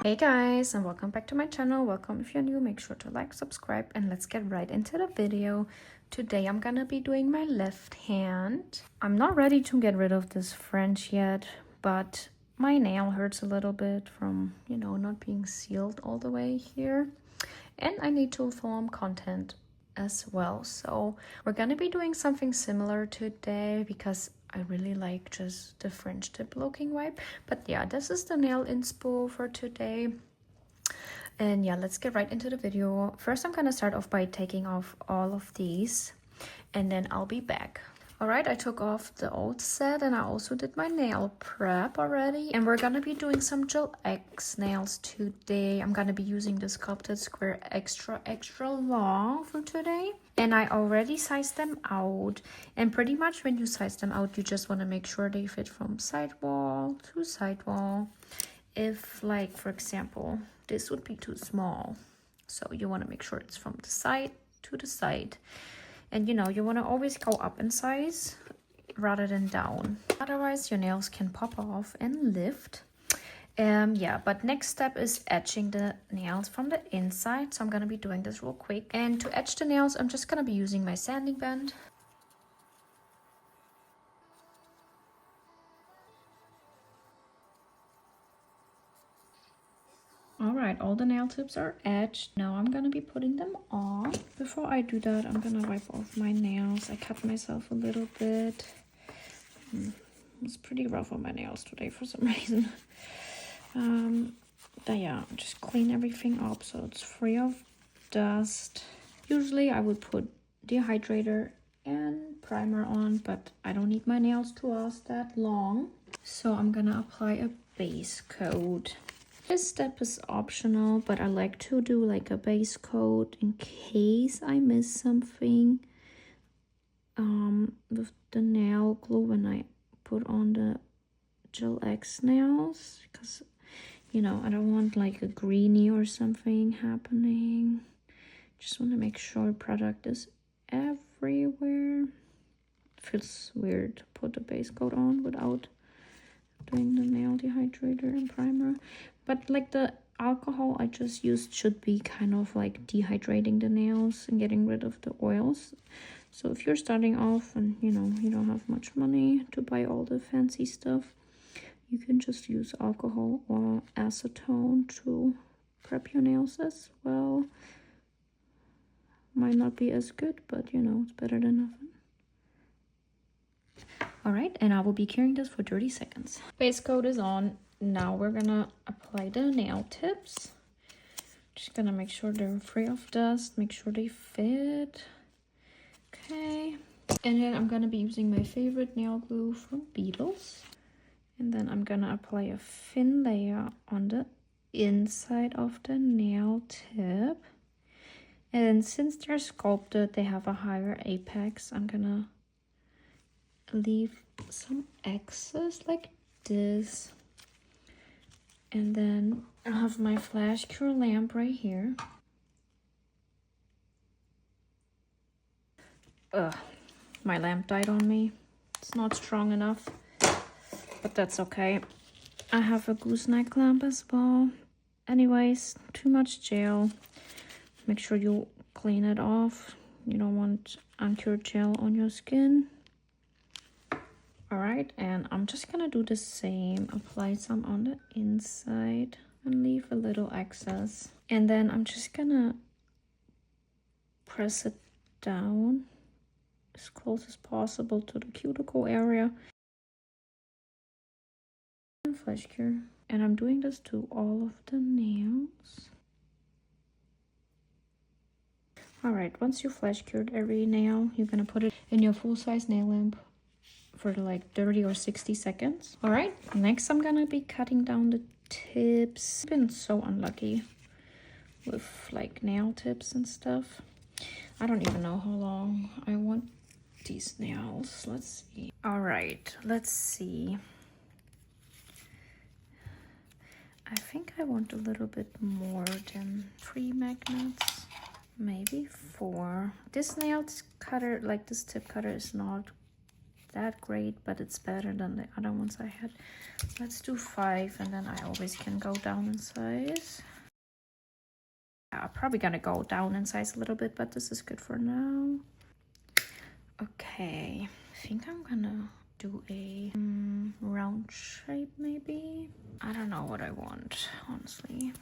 Hey guys, and welcome back to my channel. Welcome if you're new, make sure to like, subscribe, and let's get right into the video. Today I'm gonna be doing my left hand. I'm not ready to get rid of this French yet, but my nail hurts a little bit from, not being sealed all the way here. And I need to film content as well. So we're gonna be doing something similar today because I really like just the French tip looking wipe. But yeah, this is the nail inspo for today. And yeah, let's get right into the video. First, I'm gonna start off by taking off all of these and then I'll be back. All right, I took off the old set and I also did my nail prep already. And we're gonna be doing some Gelx nails today. I'm gonna be using the sculpted square extra long for today. And I already sized them out. And pretty much when you size them out, you just wanna make sure they fit from sidewall to sidewall. If, like, for example, this would be too small. So you wanna make sure it's from the side to the side. And you want to always go up in size rather than down. Otherwise, your nails can pop off and lift. Yeah, but next step is etching the nails from the inside. So I'm going to be doing this real quick. And to etch the nails, I'm just going to be using my sanding band. Alright, all the nail tips are etched. Now I'm gonna be putting them on. Before I do that, I'm gonna wipe off my nails. I cut myself a little bit. It's pretty rough on my nails today for some reason. But yeah, just clean everything up so it's free of dust. Usually I would put dehydrator and primer on, but I don't need my nails to last that long. So I'm gonna apply a base coat. This step is optional, but I like to do like a base coat in case I miss something with the nail glue when I put on the Gelx nails, because I don't want like a greenie or something happening. Just want to make sure product is everywhere. It feels weird to put the base coat on without doing the nail dehydrator and primer. But like the alcohol I just used should be kind of like dehydrating the nails and getting rid of the oils. So if you're starting off and you don't have much money to buy all the fancy stuff, you can just use alcohol or acetone to prep your nails as well. Might not be as good, but it's better than nothing. All right, and I will be curing this for 30 seconds. Base coat is on. Now we're gonna apply the nail tips. Just gonna make sure they're free of dust, make sure they fit. Okay. And then I'm gonna be using my favorite nail glue from Beetles. And then I'm gonna apply a thin layer on the inside of the nail tip. And since they're sculpted, they have a higher apex. I'm gonna leave some excess like this. And then I have my flash cure lamp right here. Ugh, my lamp died on me. It's not strong enough, but that's okay. I have a gooseneck lamp as well. Anyways, too much gel. Make sure you clean it off. You don't want uncured gel on your skin. Alright, and I'm just gonna do the same. Apply some on the inside and leave a little excess. And then I'm just gonna press it down as close as possible to the cuticle area. And flash cure. And I'm doing this to all of the nails. Alright, once you flash cured every nail, you're gonna put it in your full-size nail lamp for like 30 or 60 seconds. All right, next I'm gonna be cutting down the tips. I've been so unlucky with like nail tips and stuff. I don't even know how long I want these nails. Let's see. All right, let's see. I think I want a little bit more than 3 magnets, maybe 4. This nail cutter, like this tip cutter, is not that great, but it's better than the other ones I had. Let's do 5, and then I always can go down in size. I'm probably gonna go down in size a little bit, but this is good for now. Okay, I think I'm gonna do a round shape maybe. I don't know what I want, honestly.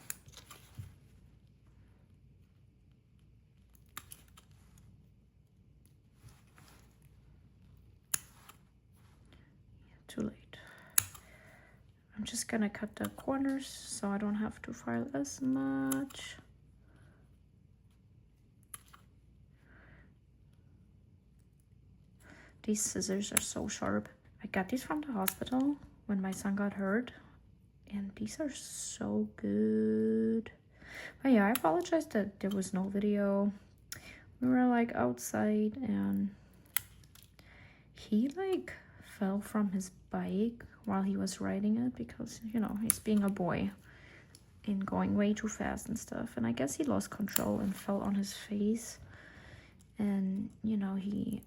Too late. I'm just gonna cut the corners so I don't have to file as much. These scissors are so sharp. I got these from the hospital when my son got hurt, and these are so good. But yeah, I apologize that there was no video. We were like outside and he like fell from his bike while he was riding it because, you know, he's being a boy and going way too fast and stuff. And I guess he lost control and fell on his face. And, you know, he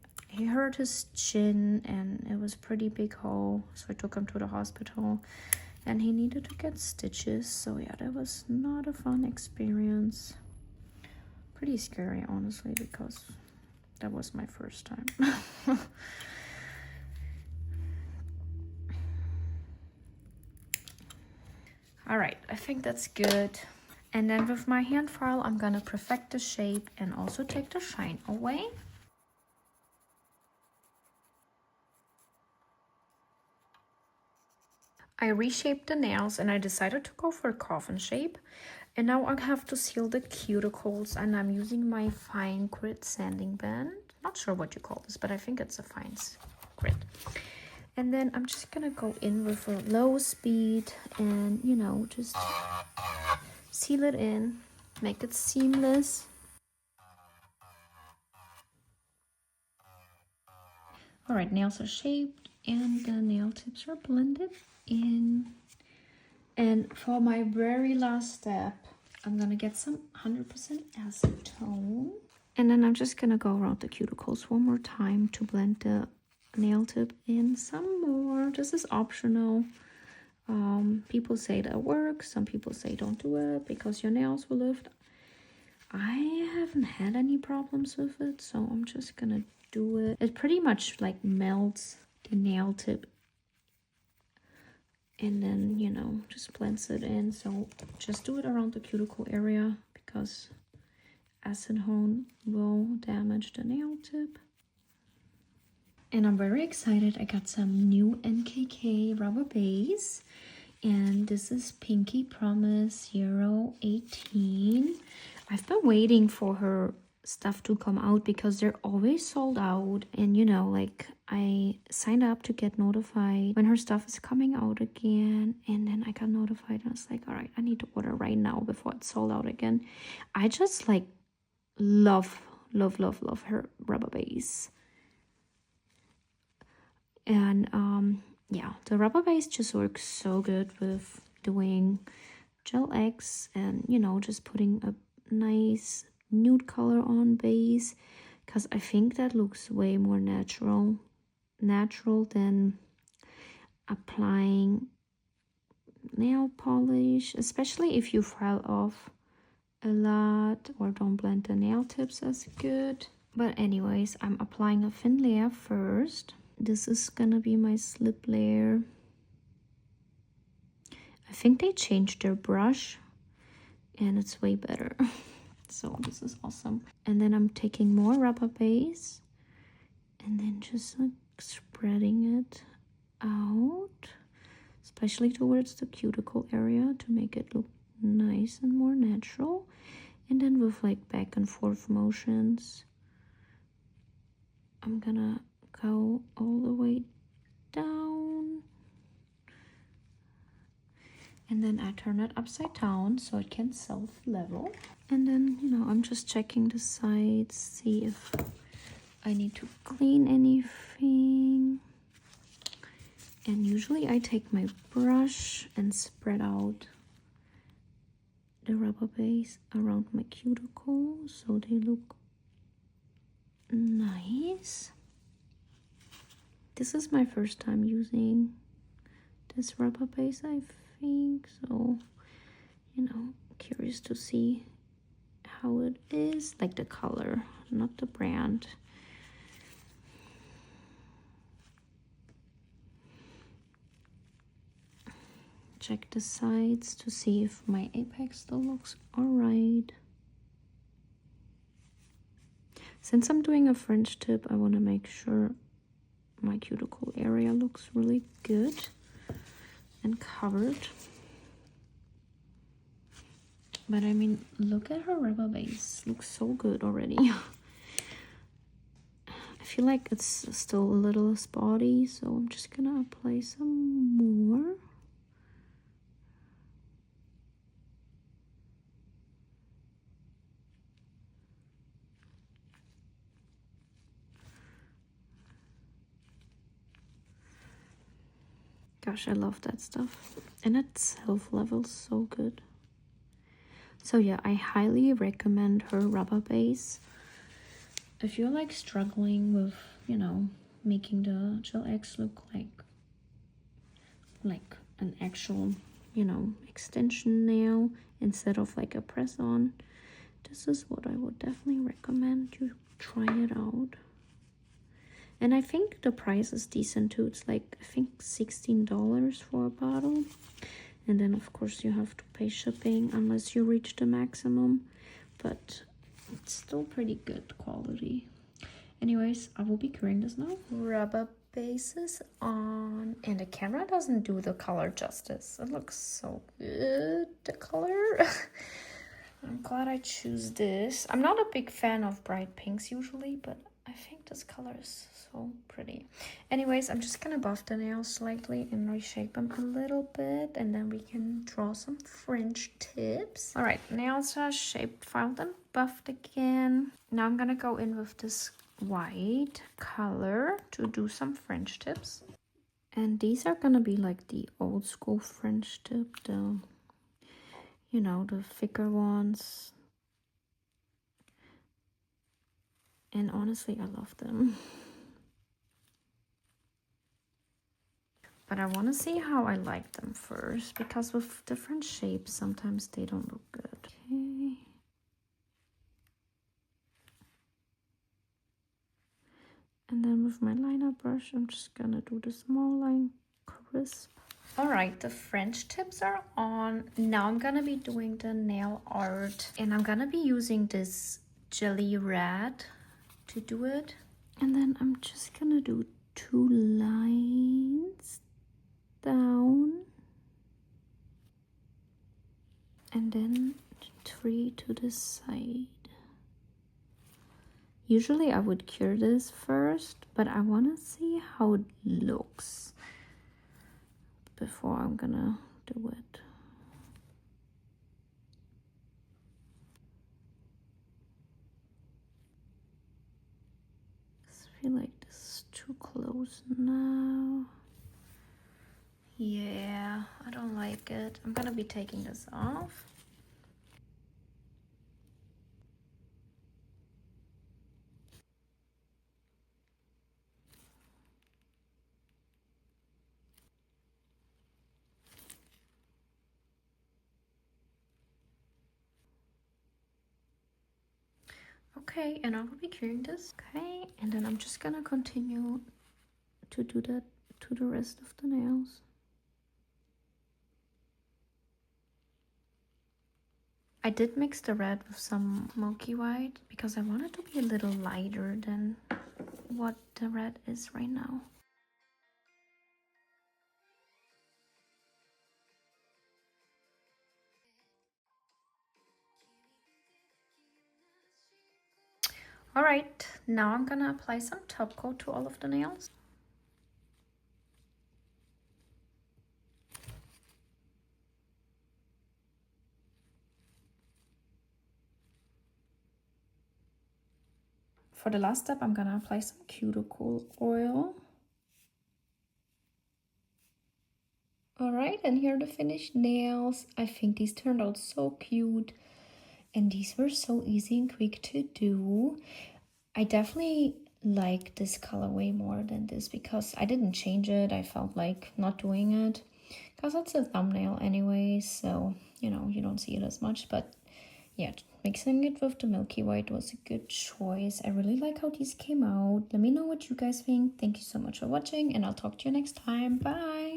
hurt his chin and it was a pretty big hole. So I took him to the hospital and he needed to get stitches. So yeah, that was not a fun experience. Pretty scary, honestly, because that was my first time. All right, I think that's good. And then with my hand file, I'm gonna perfect the shape and also take the shine away. I reshaped the nails and I decided to go for a coffin shape. And now I have to seal the cuticles, and I'm using my fine grit sanding band. Not sure what you call this, but I think it's a fine grit. And then I'm just gonna go in with a low speed and, you know, just seal it in, make it seamless. All right, nails are shaped and the nail tips are blended in. And for my very last step, I'm gonna get some 100% acetone. And then I'm just gonna go around the cuticles one more time to blend the nail tip in some more. This is optional. People say that works. Some people say don't do it because your nails will lift. I haven't had any problems with it, so I'm just gonna do it. It pretty much like melts the nail tip and then, you know, just blends it in. So just do it around the cuticle area because acetone will damage the nail tip. And I'm very excited. I got some new NKK rubber base, and this is Pinky Promise 018. I've been waiting for her stuff to come out because they're always sold out, and you know, like I signed up to get notified when her stuff is coming out again, and then I got notified and I was like, all right, I need to order right now before it's sold out again. I just like love her rubber base. And yeah, the rubber base just works so good with doing Gelx and, you know, just putting a nice nude color on base, because I think that looks way more natural than applying nail polish, especially if you file off a lot or don't blend the nail tips as good. But anyways, I'm applying a thin layer first. This is gonna be my slip layer. I think they changed their brush and it's way better. So this is awesome. And then I'm taking more rubber base and then just like spreading it out, especially towards the cuticle area to make it look nice and more natural. And then with like back and forth motions, I'm gonna go all the way down, and then I turn it upside down so it can self-level. And then, you know, I'm just checking the sides, see if I need to clean anything. And usually I take my brush and spread out the rubber base around my cuticles so they look nice. This is my first time using this rubber base, I think. So, you know, curious to see how it is. Like the color, not the brand. Check the sides to see if my apex still looks alright. Since I'm doing a French tip, I want to make sure my cuticle area looks really good and covered. But I mean, look at her rubber base. Looks so good already. I feel like it's still a little spotty, so I'm just gonna apply some more. Gosh, I love that stuff. And it self-levels so good. So yeah, I highly recommend her rubber base. If you're like struggling with, you know, making the Gelx look like an actual, you know, extension nail instead of like a press-on, this is what I would definitely recommend you try it out. And I think the price is decent too. It's like, I think $16 for a bottle. And then of course you have to pay shipping unless you reach the maximum. But it's still pretty good quality. Anyways, I will be curing this now. Rubber bases on. And the camera doesn't do the color justice. It looks so good, the color. I'm glad I choose this. I'm not a big fan of bright pinks usually, but I think this color is so pretty. Anyways, I'm just gonna buff the nails slightly and reshape them a little bit, and then we can draw some French tips. All right, nails are shaped, filed, and buffed again. Now I'm gonna go in with this white color to do some French tips. And these are gonna be like the old school French tip, the, you know, the thicker ones. And honestly, I love them. But I want to see how I like them first, because with different shapes, sometimes they don't look good. Okay. And then with my liner brush, I'm just gonna do the small line crisp. All right, the French tips are on. Now I'm gonna be doing the nail art, and I'm gonna be using this jelly red to do it. And then I'm just gonna do 2 lines down, and then 3 to the side. Usually I would cure this first, but I want to see how it looks before I'm gonna do it. I feel like this is too close now. Yeah, I don't like it. I'm gonna be taking this off. Okay, and I will be curing this. Okay, and then I'm just gonna continue to do that to the rest of the nails. I did mix the red with some milky white because I want it to be a little lighter than what the red is right now. All right, now I'm gonna apply some top coat to all of the nails. For the last step, I'm gonna apply some cuticle oil. All right, and here are the finished nails. I think these turned out so cute, and these were so easy and quick to do. I definitely like this colorway more than this because I didn't change it. I felt like not doing it because it's a thumbnail anyway, so you know you don't see it as much. But yeah, mixing it with the Milky White was a good choice. I really like how these came out. Let me know what you guys think. Thank you so much for watching, and I'll talk to you next time. Bye.